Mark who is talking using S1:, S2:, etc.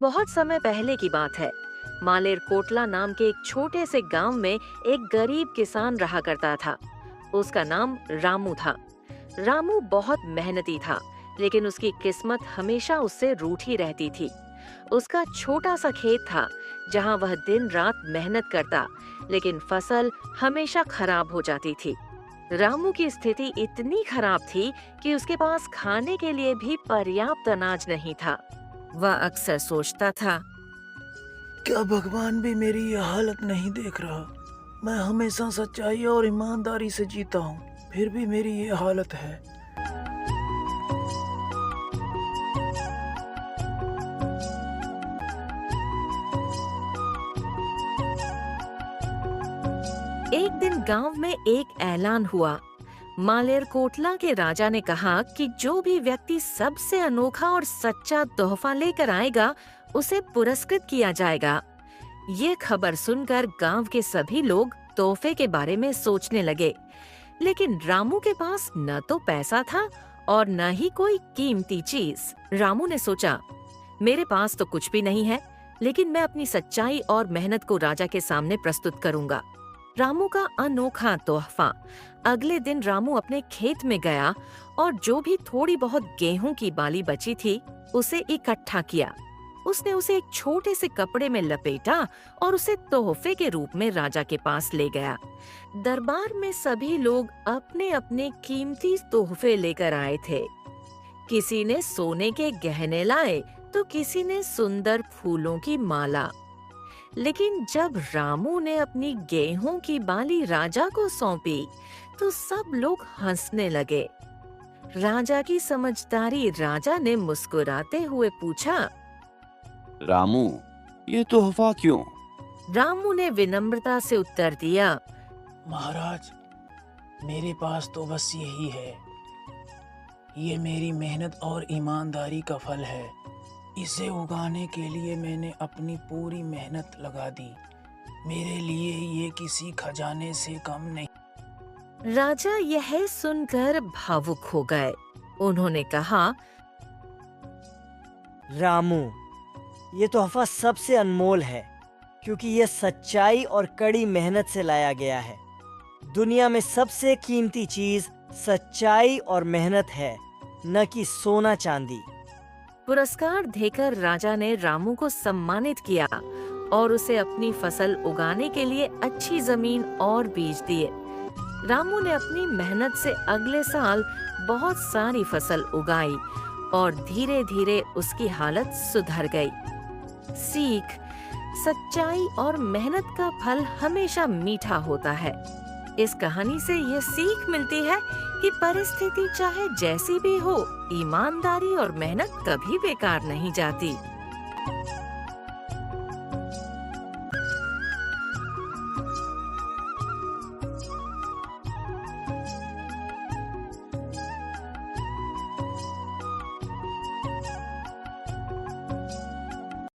S1: बहुत समय पहले की बात है। मालेर कोटला नाम के एक छोटे से गांव में एक गरीब किसान रहा करता था। उसका नाम रामू था। रामू बहुत मेहनती था, लेकिन उसकी किस्मत हमेशा उससे रूठी रहती थी। उसका छोटा सा खेत था, जहां वह दिन रात मेहनत करता, लेकिन फसल हमेशा खराब हो जाती थी। रामू की स्थिति इतनी खराब थी कि उसके पास खाने के लिए भी पर्याप्त अनाज नहीं था। वह अक्सर सोचता था,
S2: क्या भगवान भी मेरी ये हालत नहीं देख रहा? मैं हमेशा सच्चाई और ईमानदारी से जीता हूँ, फिर भी मेरी ये हालत है।
S1: एक दिन गांव में एक ऐलान हुआ। मालेर कोटला के राजा ने कहा कि जो भी व्यक्ति सबसे अनोखा और सच्चा तोहफा लेकर आएगा, उसे पुरस्कृत किया जाएगा। ये खबर सुनकर गांव के सभी लोग तोहफे के बारे में सोचने लगे, लेकिन रामू के पास न तो पैसा था और न ही कोई कीमती चीज। रामू ने सोचा, मेरे पास तो कुछ भी नहीं है, लेकिन मैं अपनी सच्चाई और मेहनत को राजा के सामने प्रस्तुत करूंगा। रामू का अनोखा तोहफा। अगले दिन रामू अपने खेत में गया और जो भी थोड़ी बहुत गेहूं की बाली बची थी, उसे इकट्ठा किया। उसने उसे एक छोटे से कपड़े में लपेटा और उसे तोहफे के रूप में राजा के पास ले गया। दरबार में सभी लोग अपने अपने कीमती तोहफे लेकर आए थे। किसी ने सोने के गहने लाए, तो किसी ने सुंदर फूलों की माला। लेकिन जब रामू ने अपनी गेहूं की बाली राजा को सौंपी, तो सब लोग हंसने लगे। राजा की समझदारी राजा ने मुस्कुराते हुए पूछा,
S3: रामू, ये तोहफा क्यों?
S1: रामू ने विनम्रता से उत्तर दिया,
S2: महाराज, मेरे पास तो बस यही है। ये मेरी मेहनत और ईमानदारी का फल है। इसे उगाने के लिए मैंने अपनी पूरी मेहनत लगा दी। मेरे लिए ये किसी खजाने से कम नहीं।
S1: राजा यह सुनकर भावुक हो गए। उन्होंने कहा,
S4: रामू, ये तोहफा सबसे अनमोल है, क्योंकि ये सच्चाई और कड़ी मेहनत से लाया गया है। दुनिया में सबसे कीमती चीज सच्चाई और मेहनत है, न कि सोना चांदी।
S1: पुरस्कार देकर राजा ने रामू को सम्मानित किया और उसे अपनी फसल उगाने के लिए अच्छी जमीन और बीज दिए। रामू ने अपनी मेहनत से अगले साल बहुत सारी फसल उगाई और धीरे धीरे उसकी हालत सुधर गई। सीख: सच्चाई और मेहनत का फल हमेशा मीठा होता है। इस कहानी से ये सीख मिलती है कि परिस्थिति चाहे जैसी भी हो, ईमानदारी और मेहनत कभी बेकार नहीं जाती।